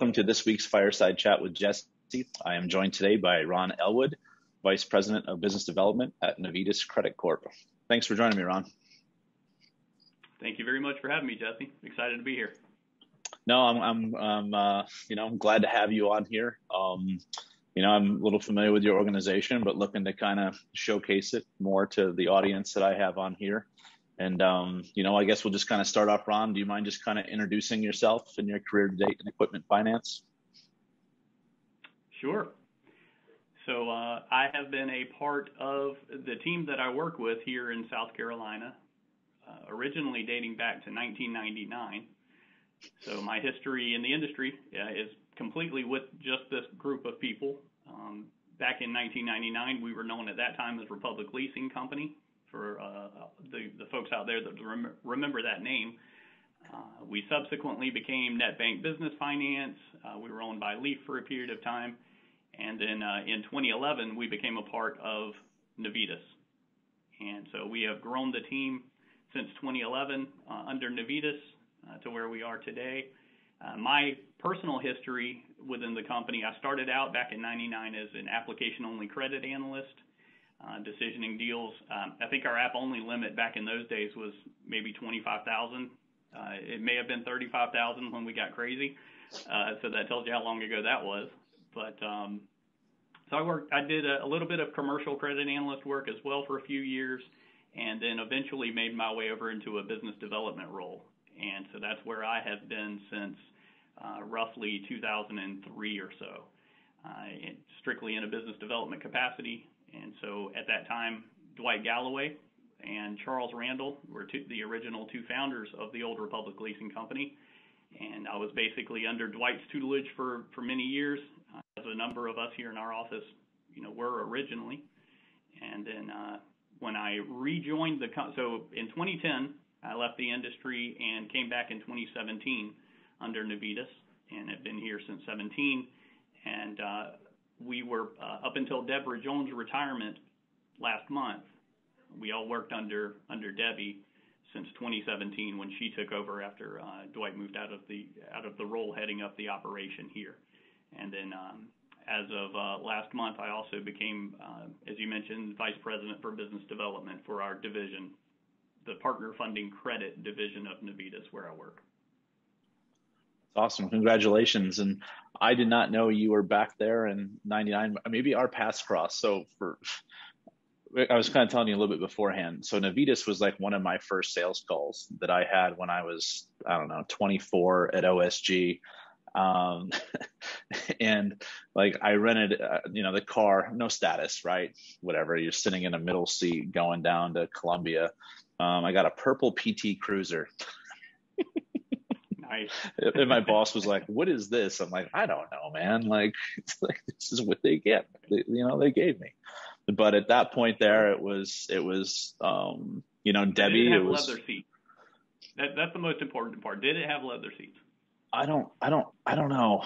Welcome to this week's Fireside Chat with Jesse. I am joined today by Ron Elwood, Vice President of Business Development at Navitas Credit Corp. Thanks for joining me, Ron. Thank you very much for having me, Jesse. Excited to be here. No, I'm glad to have you on here. I'm a little familiar with your organization, but looking to kind of showcase it more to the audience that I have on here. And, I guess we'll just kind of start off, Ron. Do you mind just kind of introducing yourself and your career to date in equipment finance? Sure. So I have been a part of the team that I work with here in South Carolina, originally dating back to 1999. So my history in the industry is completely with just this group of people. Back in 1999, we were known at that time as Republic Leasing Company. For the folks out there that remember that name, we subsequently became Netbank Business Finance. We were owned by Leaf for a period of time. And then in 2011, we became a part of Navitas. And so we have grown the team since 2011 under Navitas to where we are today. My personal history within the company, I started out back in 99 as an application-only credit analyst, decisioning deals. I think our app-only limit back in those days was maybe 25,000. It may have been 35,000 when we got crazy. So that tells you how long ago that was. But so I did a little bit of commercial credit analyst work as well for a few years, and then eventually made my way over into a business development role. And so that's where I have been since roughly 2003 or so, strictly in a business development capacity. And so at that time, Dwight Galloway and Charles Randall were the original two founders of the old Republic Leasing Company. And I was basically under Dwight's tutelage for many years, as a number of us here in our office, were originally. And then when I rejoined so in 2010, I left the industry and came back in 2017 under Navitas, and have been here since 17. And we were, up until Deborah Jones' retirement last month, we all worked under Debbie since 2017 when she took over after Dwight moved out of the role heading up the operation here. And then as of last month, I also became, as you mentioned, Vice President for Business Development for our division, the Partner Funding Credit division of Navitas, where I work. Awesome. Congratulations. And I did not know you were back there in 99. Maybe our paths crossed. So I was kind of telling you a little bit beforehand. So Navitas was like one of my first sales calls that I had when I was, 24 at OSG. And like I rented, the car, no status, right? Whatever. You're sitting in a middle seat going down to Columbia. I got a purple PT Cruiser. Nice. And my boss was like, "What is this?" I'm like, "I don't know, man. Like, it's like this is what they get. They gave me." But at that point, there it was. Debbie. Did it have was leather seats? That's the most important part. Did it have leather seats? I don't know.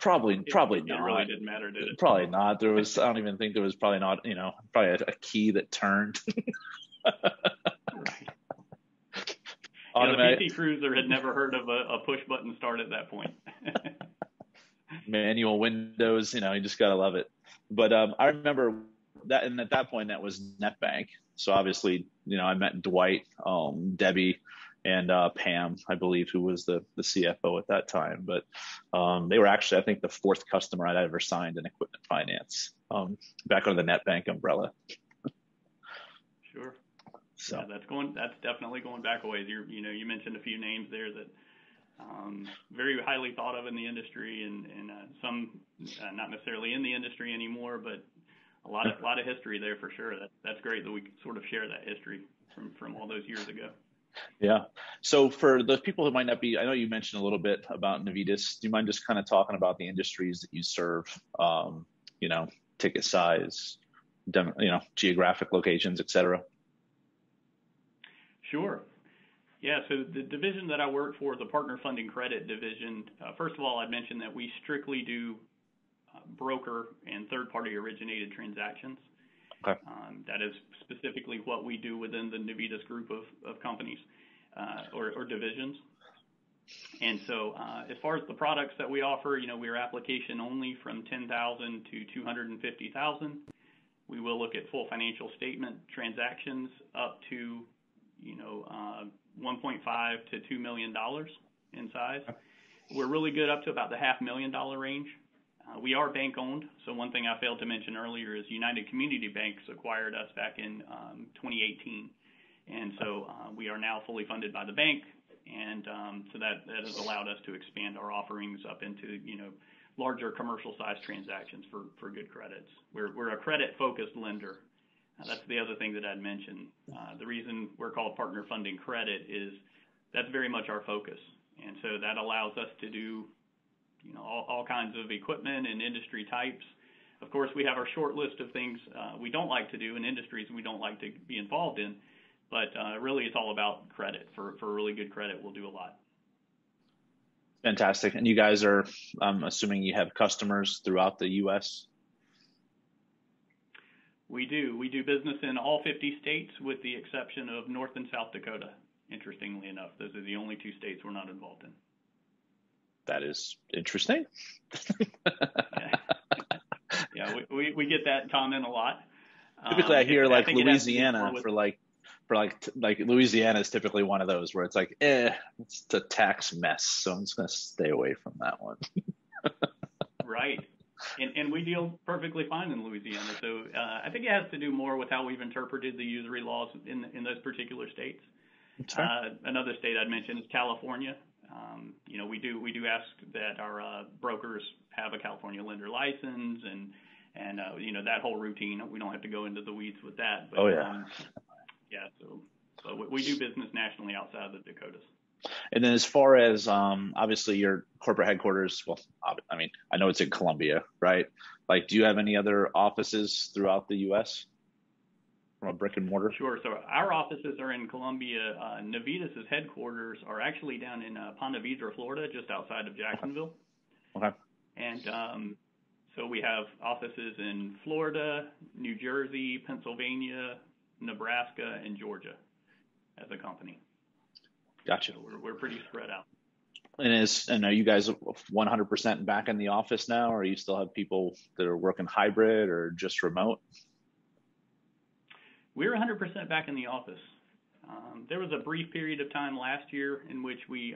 Probably not. It really didn't matter, did it? Probably not. There was. I don't even think there was probably not. Probably a key that turned. Right. The PT Cruiser had never heard of a push button start at that point. Manual windows, you just gotta love it. But I remember that, and at that point, that was Netbank. So obviously, I met Dwight, Debbie, and Pam, I believe, who was the CFO at that time. But they were actually, I think, the fourth customer I'd ever signed in equipment finance, back under the Netbank umbrella. Sure. So yeah, that's definitely going back a ways. You mentioned a few names there that very highly thought of in the industry, and some not necessarily in the industry anymore, but a lot of history there for sure. That's great that we sort of share that history from all those years ago. Yeah. So for those people who might not be, I know you mentioned a little bit about Navitas. Do you mind just kind of talking about the industries that you serve? Ticket size, geographic locations, et cetera. Sure. Yeah, so the division that I work for, the Partner Funding Credit division, first of all, I'd mention that we strictly do broker and third-party originated transactions. Okay. That is specifically what we do within the Navitas group of companies or divisions. And so as far as the products that we offer, we're application only from $10,000 to $250,000. We will look at full financial statement transactions up to, 1.5 to $2 million in size. We're really good up to about the $500,000 range. We are bank owned. So one thing I failed to mention earlier is United Community Banks acquired us back in 2018. And so we are now fully funded by the bank. And so that has allowed us to expand our offerings up into, larger commercial size transactions for good credits. We're a credit focused lender. That's the other thing that I'd mention. The reason we're called Partner Funding Credit is that's very much our focus. And so that allows us to do, all kinds of equipment and industry types. Of course, we have our short list of things we don't like to do in industries we don't like to be involved in. But really, it's all about credit. For really good credit, we'll do a lot. Fantastic. And you guys are, I'm assuming you have customers throughout the U.S.? We do. We do business in all 50 states with the exception of North and South Dakota, interestingly enough. Those are the only two states we're not involved in. That is interesting. Yeah, we get that comment a lot. Typically, I hear Louisiana Louisiana is typically one of those where it's like, it's a tax mess, so I'm just going to stay away from that one. Right. And we deal perfectly fine in Louisiana. So I think it has to do more with how we've interpreted the usury laws in those particular states. Another state I'd mention is California. We do ask that our brokers have a California lender license and that whole routine. We don't have to go into the weeds with that. But, so we do business nationally outside of the Dakotas. And then as far as obviously your corporate headquarters, well, I mean, I know it's in Columbia, right? Like, do you have any other offices throughout the U.S. from a brick and mortar? Sure. So our offices are in Columbia. Navitas' headquarters are actually down in Ponte Vedra, Florida, just outside of Jacksonville. Okay. And so we have offices in Florida, New Jersey, Pennsylvania, Nebraska, and Georgia as a company. Gotcha. So we're pretty spread out. And are you guys 100% back in the office now, or you still have people that are working hybrid or just remote? We're 100% back in the office. There was a brief period of time last year in which we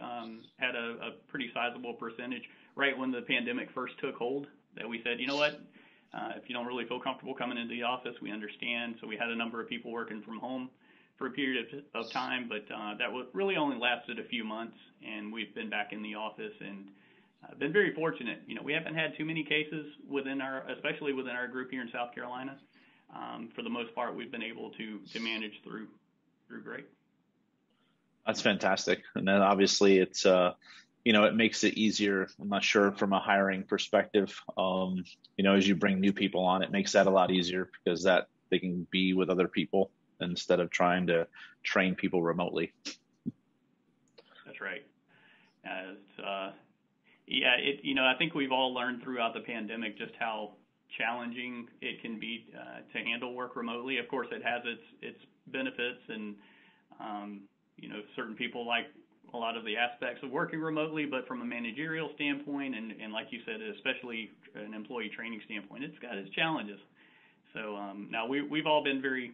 had a pretty sizable percentage right when the pandemic first took hold that we said, you know what, if you don't really feel comfortable coming into the office, we understand. So we had a number of people working from home for a period of time, but that really only lasted a few months, and we've been back in the office and been very fortunate. We haven't had too many cases especially within our group here in South Carolina. For the most part, we've been able to manage through great. That's fantastic. And then obviously it's, it makes it easier. I'm not sure from a hiring perspective, as you bring new people on, it makes that a lot easier because that they can be with other people instead of trying to train people remotely. That's right. I think we've all learned throughout the pandemic just how challenging it can be to handle work remotely. Of course, it has its benefits, and certain people like a lot of the aspects of working remotely, but from a managerial standpoint, and like you said, especially an employee training standpoint, it's got its challenges. So now we've all been very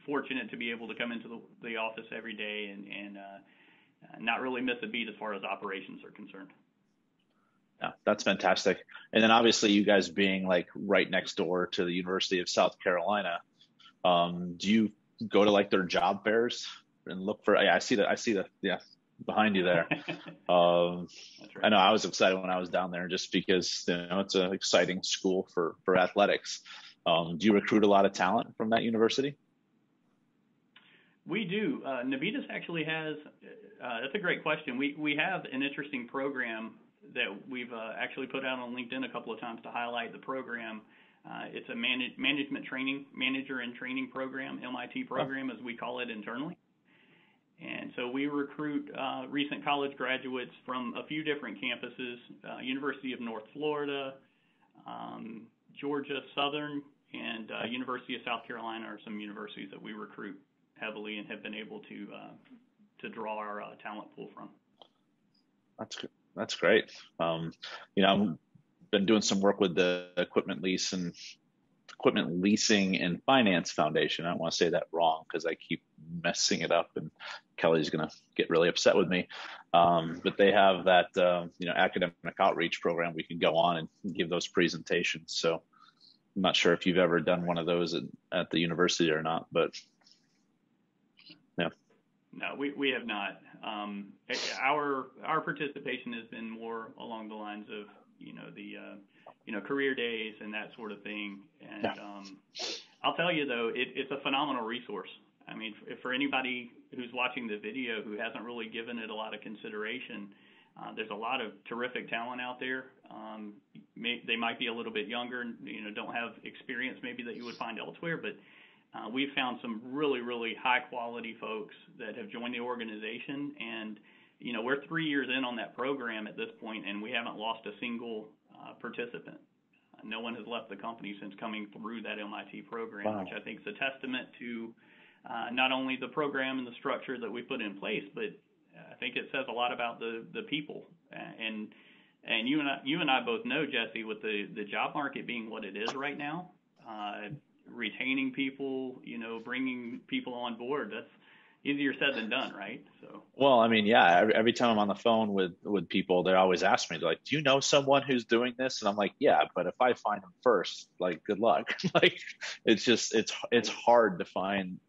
fortunate to be able to come into the office every day and not really miss a beat as far as operations are concerned. Yeah, that's fantastic. And then obviously you guys being like right next door to the University of South Carolina, do you go to like their job fairs and look for, I see the behind you there. That's right. I know I was excited when I was down there just because, it's an exciting school for athletics. Do you recruit a lot of talent from that university? We do. Navitas actually has, that's a great question. We have an interesting program that we've actually put out on LinkedIn a couple of times to highlight the program. It's a manager in training program, MIT program, as we call it internally. And so we recruit recent college graduates from a few different campuses, University of North Florida, Georgia Southern, and University of South Carolina are some universities that we recruit heavily and have been able to draw our talent pool from. That's great. I've been doing some work with the equipment leasing and finance foundation. I don't want to say that wrong because I keep messing it up and Kelly's going to get really upset with me. But they have that, academic outreach program. We can go on and give those presentations. So I'm not sure if you've ever done one of those at the university or not, but yeah. No, we have not. Our participation has been more along the lines of, the career days and that sort of thing. And I'll tell you, though, it's a phenomenal resource. I mean, for anybody who's watching the video who hasn't really given it a lot of consideration, there's a lot of terrific talent out there. They might be a little bit younger and, don't have experience maybe that you would find elsewhere, but we've found some really, really high-quality folks that have joined the organization. And, we're 3 years in on that program at this point, and we haven't lost a single participant. No one has left the company since coming through that MIT program, wow, which I think is a testament to not only the program and the structure that we put in place, but I think it says a lot about the people. And you and I both know, Jesse, with the job market being what it is right now, retaining people, bringing people on board, that's easier said than done, right? So. Well, I mean, yeah, every time I'm on the phone with people, they always ask me, like, do you know someone who's doing this? And I'm like, yeah, but if I find them first, like, good luck. Like, it's hard to find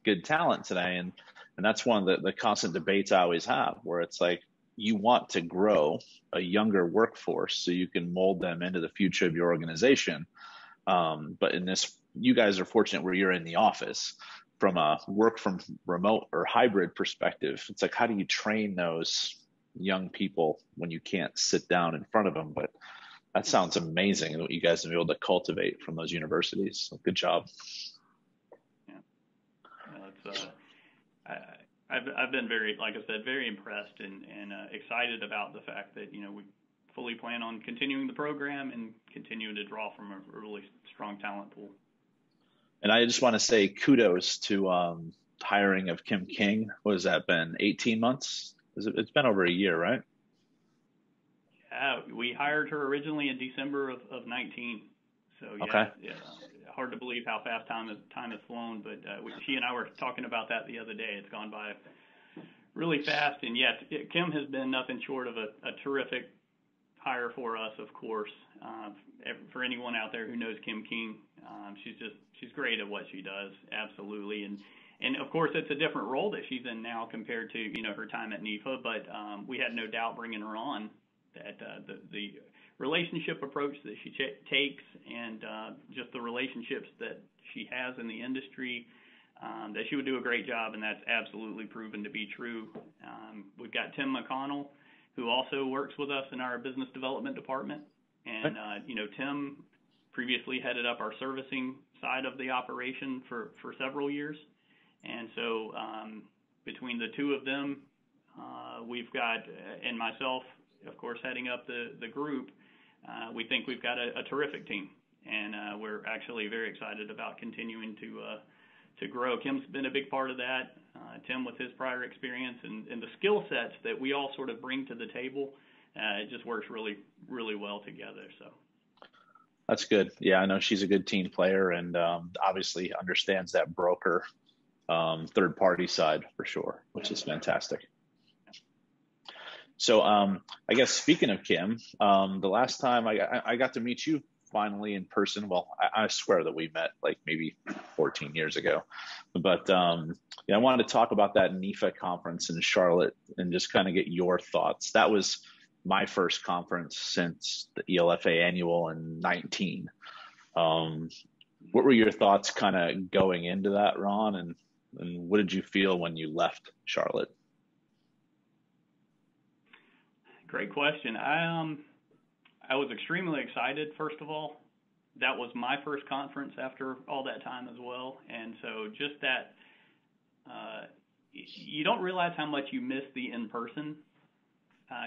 good talent today. And that's one of the constant debates I always have, where it's like, you want to grow a younger workforce so you can mold them into the future of your organization. But in this, you guys are fortunate where you're in the office. From a work from remote or hybrid perspective, it's like, how do you train those young people when you can't sit down in front of them? But that sounds amazing, what you guys have been able to cultivate from those universities. So good job. Yeah, I've been very, like I said, very impressed and excited about the fact that, we fully plan on continuing the program and continuing to draw from a really strong talent pool. And I just want to say kudos to hiring of Kim King. What has that been, 18 months? It's been over a year, right? Yeah, we hired her originally in December of 19. So, yeah, okay. Yeah, hard to believe how fast time has flown. But she and I were talking about that the other day. It's gone by really fast. And, yeah, Kim has been nothing short of a terrific hire for us, of course. For anyone out there who knows Kim King, she's great at what she does, absolutely. And of course, it's a different role that she's in now compared to her time at NEFA. But we had no doubt bringing her on that the relationship approach that she takes and just the relationships that she has in the industry, that she would do a great job, and that's absolutely proven to be true. We've got Tim McConnell, who also works with us in our business development department. And, Tim previously headed up our servicing side of the operation for several years. And so between the two of them, we've got, and myself, of course, heading up the group, we think we've got a terrific team. And we're actually very excited about continuing to grow. Kim's been a big part of that. Tim, with his prior experience and the skill sets that we all sort of bring to the table, it just works really, really well together. So that's good. Yeah, I know she's a good team player and obviously understands that broker third party side for sure, which is fantastic. So I guess speaking of Kim, the last time I got to meet you finally in person, well, I swear that we met like maybe 14 years ago, but I wanted to talk about that NEFA conference in Charlotte and just kind of get your thoughts. That was my first conference since the ELFA annual in 19. What were your thoughts kind of going into that, Ron? And what did you feel when you left Charlotte? Great question. I was extremely excited, first of all. That was my first conference after all that time as well. And so just that, you don't realize how much you miss the in-person.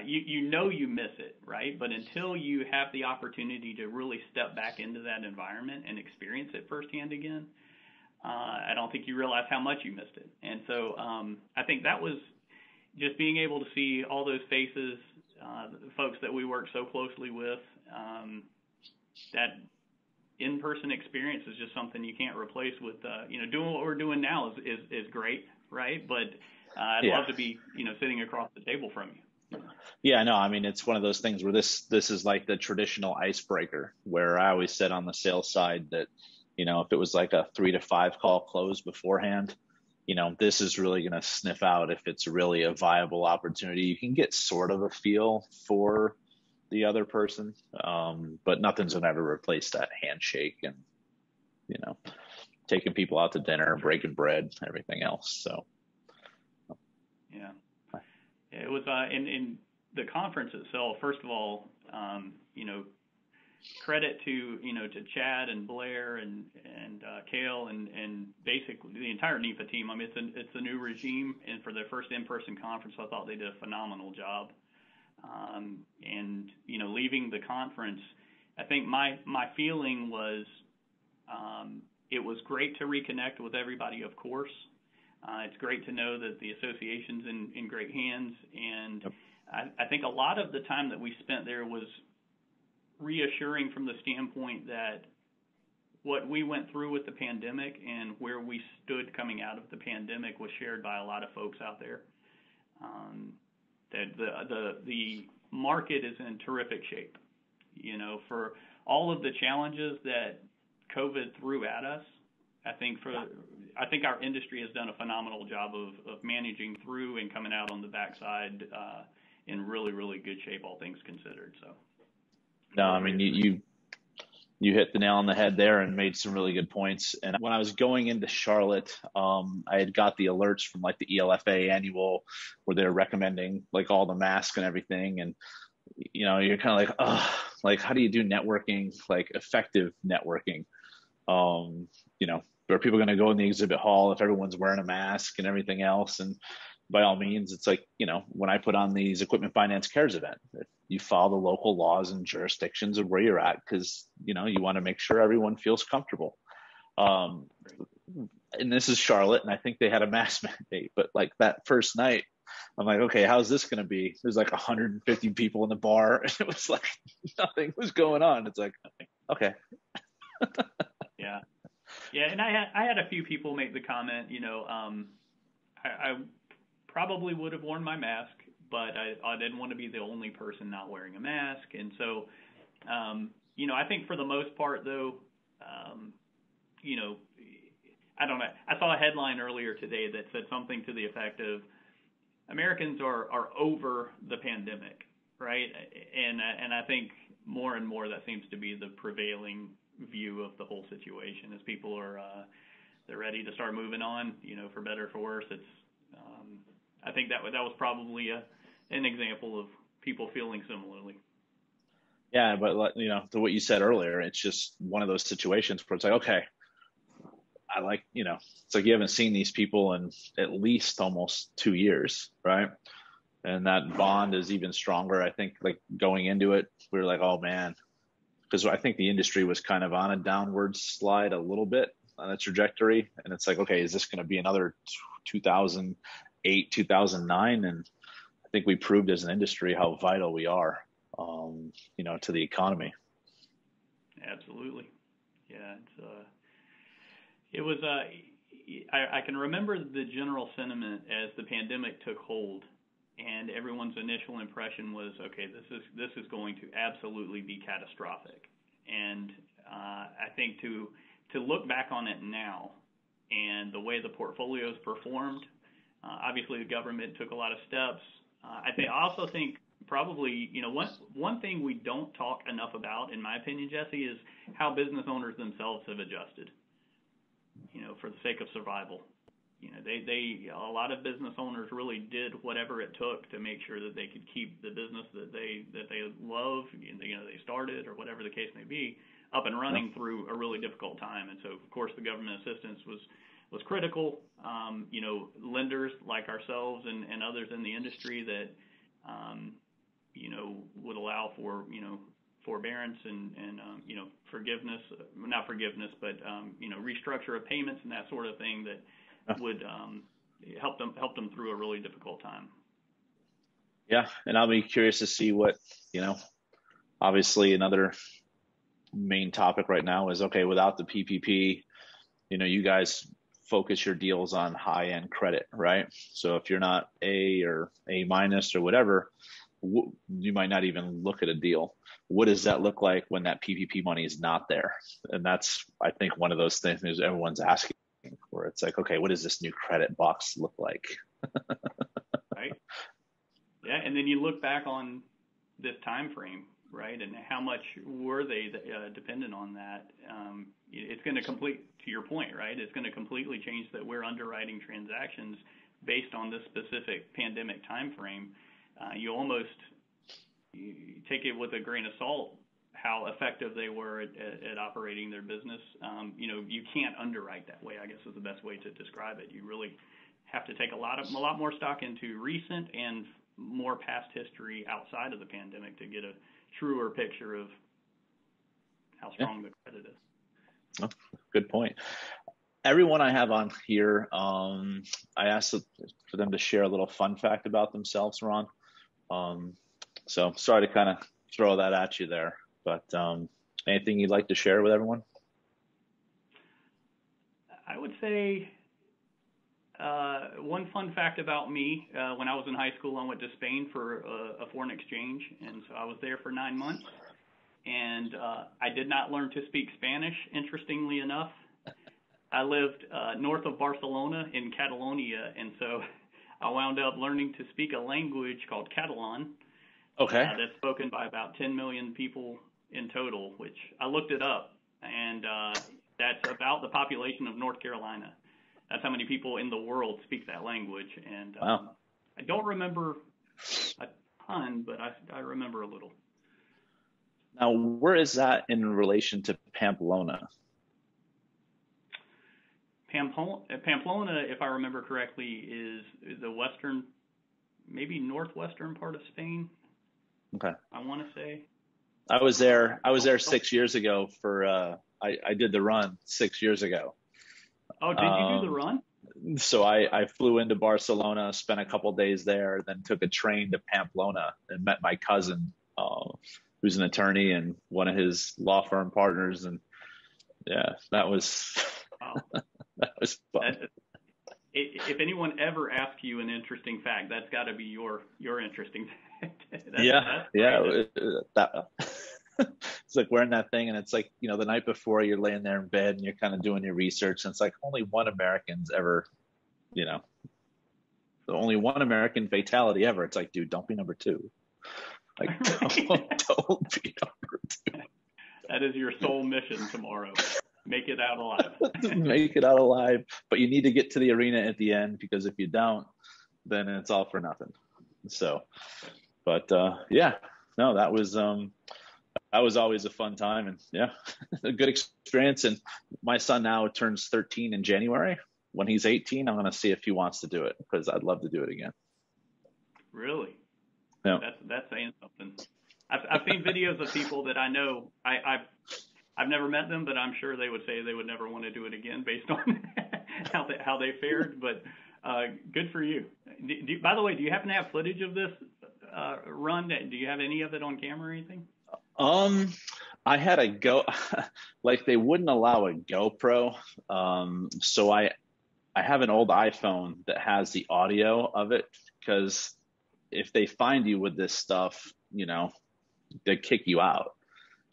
You miss it, right? But until you have the opportunity to really step back into that environment and experience it firsthand again, I don't think you realize how much you missed it. And so I think that was just being able to see all those faces, the folks that we work so closely with, that in-person experience is just something you can't replace with, doing what we're doing now is great, right? But I'd love to be, sitting across the table from you. Yeah, no, I mean, it's one of those things where this is like the traditional icebreaker, where I always said on the sales side that, if it was like a 3 to 5 call close beforehand, this is really going to sniff out if it's really a viable opportunity. You can get sort of a feel for the other person, but nothing's going to ever replace that handshake and, taking people out to dinner, breaking bread, everything else. So, yeah, it was in the conference itself. First of all, credit to Chad and Blair and Cale and basically the entire NEPA team. I mean, it's a new regime, and for their first in-person conference, I thought they did a phenomenal job. And leaving the conference, I think my feeling was it was great to reconnect with everybody, of course. It's great to know that the association's in great hands, and yep. I think a lot of the time that we spent there was reassuring from the standpoint that what we went through with the pandemic and where we stood coming out of the pandemic was shared by a lot of folks out there. That the market is in terrific shape, for all of the challenges that COVID threw at us. I think our industry has done a phenomenal job of managing through and coming out on the backside in really, really good shape, all things considered. So. No, I mean, you hit the nail on the head there and made some really good points. And when I was going into Charlotte, I had got the alerts from like the ELFA annual where they're recommending like all the masks and everything. And, you're kind of like, oh, like, how do you do networking, like effective networking? Are people going to go in the exhibit hall if everyone's wearing a mask and everything else? And by all means, it's like, when I put on these Equipment Finance Cares event, you follow the local laws and jurisdictions of where you're at, because, you want to make sure everyone feels comfortable. And this is Charlotte, and I think they had a mask mandate, but like that first night, I'm like, okay, how's this going to be? There's like 150 people in the bar, and it was like nothing was going on. It's like, okay. Yeah. Yeah, and I had a few people make the comment, I probably would have worn my mask, but I didn't want to be the only person not wearing a mask. And so, I think for the most part, though, I don't know. I saw a headline earlier today that said something to the effect of Americans are over the pandemic, right? And I think more and more that seems to be the prevailing view of the whole situation, as people are they're ready to start moving on, for better or for worse. It's I think that was probably an example of people feeling similarly. Yeah, but to what you said earlier, it's just one of those situations where it's like, okay, I like, it's like you haven't seen these people in at least almost 2 years, right? And that bond is even stronger. I think like going into it, we were like, oh man, because I think the industry was kind of on a downward slide a little bit on a trajectory. And it's like, okay, is this going to be another 2008, 2009? And I think we proved as an industry how vital we are, to the economy. Absolutely. Yeah. It was, I can remember the general sentiment as the pandemic took hold, and everyone's initial impression was, okay, this is going to absolutely be catastrophic. And I think to look back on it now and the way the portfolios performed, obviously the government took a lot of steps. I also think probably, one thing we don't talk enough about, in my opinion, Jesse, is how business owners themselves have adjusted, for the sake of survival. A lot of business owners really did whatever it took to make sure that they could keep the business that they love, they started, or whatever the case may be, up and running through a really difficult time. And so, of course, the government assistance was critical. Lenders like ourselves and others in the industry that, would allow for, forbearance and forgiveness, not forgiveness, but, restructure of payments and that sort of thing that would help them through a really difficult time. Yeah. And I'll be curious to see what, you know, obviously another main topic right now is, okay, without the PPP, you guys focus your deals on high end credit, right? So if you're not A or A minus or whatever, you might not even look at a deal. What does that look like when that PPP money is not there? And that's, I think, one of those things everyone's asking, where it's like, okay, what does this new credit box look like? Right. Yeah. And then you look back on this time frame, right? And how much were they dependent on that? It's going to to your point, right? It's going to completely change that we're underwriting transactions based on this specific pandemic time frame. You take it with a grain of salt how effective they were at operating their business. You can't underwrite that way, I guess is the best way to describe it. You really have to take a lot more stock into recent and more past history outside of the pandemic to get a truer picture of how strong the credit is. Oh, good point. Everyone I have on here, I asked for them to share a little fun fact about themselves, Ron. So sorry to kind of throw that at you there, but anything you'd like to share with everyone? I would say one fun fact about me, when I was in high school, I went to Spain for a foreign exchange, and so I was there for 9 months, and I did not learn to speak Spanish, interestingly enough. I lived north of Barcelona in Catalonia, and so I wound up learning to speak a language called Catalan. Okay. That's spoken by about 10 million people in total, which I looked it up, and that's about the population of North Carolina. That's how many people in the world speak that language. And wow. I don't remember a ton, but I remember a little. Now, where is that in relation to Pamplona? Pamplona, if I remember correctly, is the western, maybe northwestern part of Spain. Okay. I want to say. I was there 6 years ago for, I did the run 6 years ago. Oh, did you do the run? So I flew into Barcelona, spent a couple days there, then took a train to Pamplona and met my cousin, who's an attorney and one of his law firm partners. And yeah, that was, wow. That was fun. If anyone ever asks you an interesting fact, that's got to be your interesting fact. It's like wearing that thing, and it's like, the night before you're laying there in bed and you're kind of doing your research, and it's like only one American's ever, only one American fatality ever. It's like, dude, don't be number two. Like, don't be number two. That is your sole mission tomorrow. Make it out alive. Make it out alive. But you need to get to the arena at the end, because if you don't, then it's all for nothing. So, but that was always a fun time, and yeah, a good experience. And my son now turns 13 in January. When he's 18, I'm going to see if he wants to do it, because I'd love to do it again. Really? Yeah. That's saying something. I've seen videos of people that I know. I've never met them, but I'm sure they would say they would never want to do it again based on how they fared. But good for you. By the way, do you happen to have footage of this run? Do you have any of it on camera or anything? I had like they wouldn't allow a GoPro. So I have an old iPhone that has the audio of it, because if they find you with this stuff, they kick you out.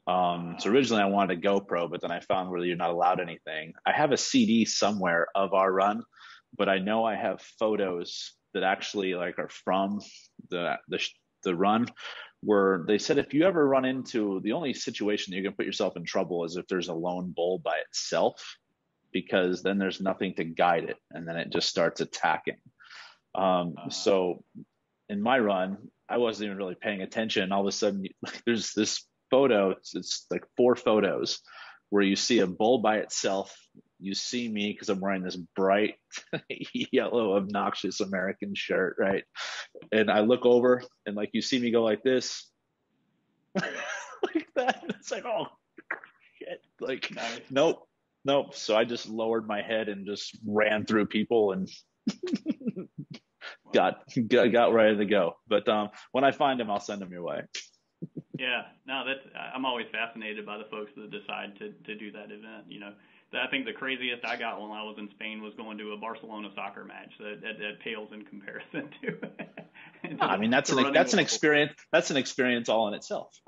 So originally I wanted a GoPro, but then I found where you're not allowed anything. I have a CD somewhere of our run, but I know I have photos that actually are from the run, where they said if you ever run into, the only situation that you're going to put yourself in trouble is if there's a lone bull by itself, because then there's nothing to guide it, and then it just starts attacking. So in my run, I wasn't even really paying attention. All of a sudden, there's this photo. It's like 4 photos where you see a bull by itself. You see me, because I'm wearing this bright yellow, obnoxious American shirt, right? And I look over, and you see me go like this, like that. It's like, oh shit! Nice. Nope. So I just lowered my head and just ran through people, and got ready to go. But when I find him, I'll send him your way. Yeah, no, I'm always fascinated by the folks that decide to do that event. I think the craziest I got when I was in Spain was going to a Barcelona soccer match. That pales in comparison to. I mean, that's an experience. That's an experience all in itself.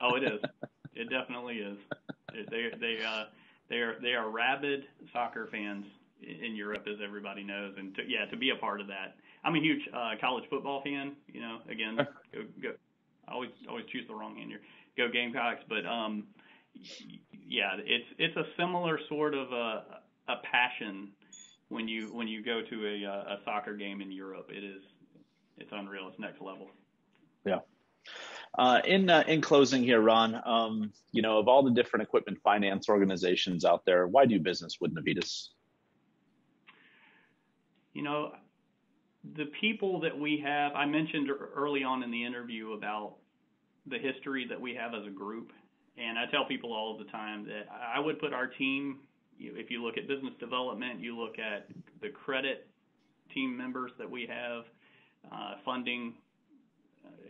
Oh, it is. It definitely is. They are rabid soccer fans in Europe, as everybody knows, and to be a part of that. I'm a huge college football fan. Again, go. I always choose the wrong hand here. Go Gamecocks, but it's a similar sort of a passion when you go to a soccer game in Europe. It's unreal. It's next level. Yeah. In closing here, Ron, of all the different equipment finance organizations out there, why do business with Navitas? The people that we have, I mentioned early on in the interview about the history that we have as a group. And I tell people all the time that I would put our team, if you look at business development, you look at the credit team members that we have, funding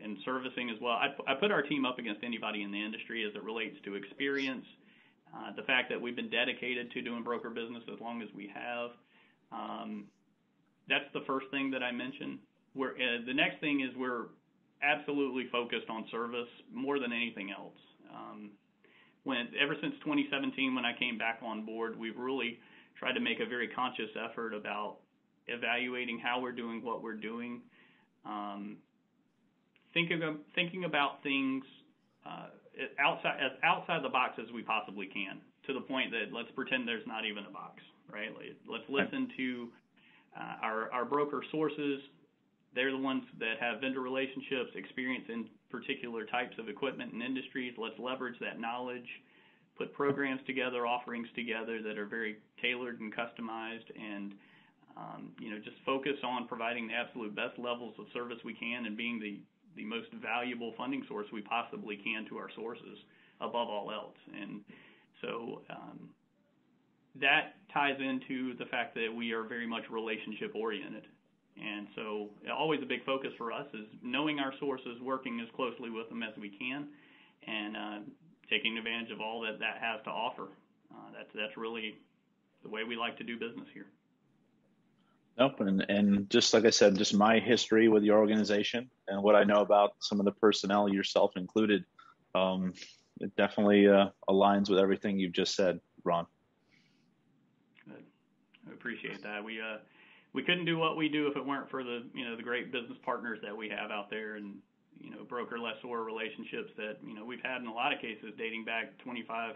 and servicing as well. I put our team up against anybody in the industry as it relates to experience, the fact that we've been dedicated to doing broker business as long as we have. That's the first thing that I mentioned. The next thing is we're absolutely focused on service more than anything else. Ever since 2017, when I came back on board, we've really tried to make a very conscious effort about evaluating how we're doing what we're doing, thinking about things outside the box as we possibly can, to the point that let's pretend there's not even a box, right? Let's listen to our broker sources. They're the ones that have vendor relationships, experience in particular types of equipment and industries. Let's leverage that knowledge, put programs together, offerings together that are very tailored and customized, and just focus on providing the absolute best levels of service we can and being the most valuable funding source we possibly can to our sources above all else. And so that ties into the fact that we are very much relationship oriented. And so always a big focus for us is knowing our sources, working as closely with them as we can, and taking advantage of all that has to offer. That's really the way we like to do business here. Nope. And just like I said, just my history with your organization and what I know about some of the personnel, yourself included, it definitely aligns with everything you've just said, Ron. Good. I appreciate that. We couldn't do what we do if it weren't for the great business partners that we have out there, and broker lessor relationships that we've had in a lot of cases dating back 25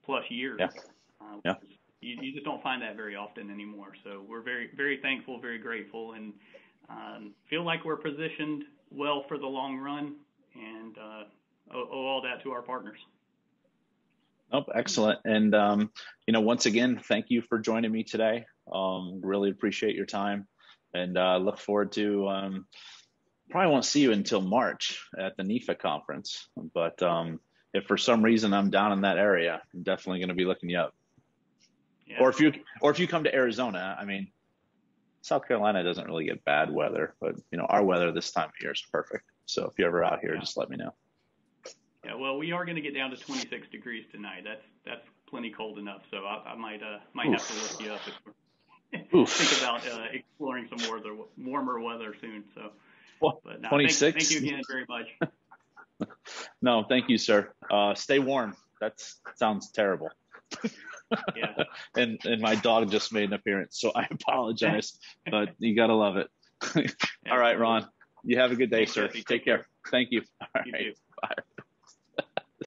plus years. Yeah. You just don't find that very often anymore. So we're very, very thankful, very grateful, and feel like we're positioned well for the long run, and owe all that to our partners. Oh, excellent. And, once again, thank you for joining me today. Really appreciate your time, and look forward to, probably won't see you until March at the NIFA conference, but if for some reason I'm down in that area, I'm definitely going to be looking you up. Yeah. Or if you come to Arizona, I mean, South Carolina doesn't really get bad weather, but our weather this time of year is perfect. So if you're ever out here, just let me know. Yeah, well, we are going to get down to 26 degrees tonight. That's plenty cold enough. So I might have to look you up if think about exploring some warmer weather soon. So, but no, 26. Thank you again very much. No, thank you, sir. Stay warm. That sounds terrible. Yeah. And my dog just made an appearance, so I apologize, but you gotta love it. All right, Ron. You have a good day, sir. Take care. Thank you. All right. Bye.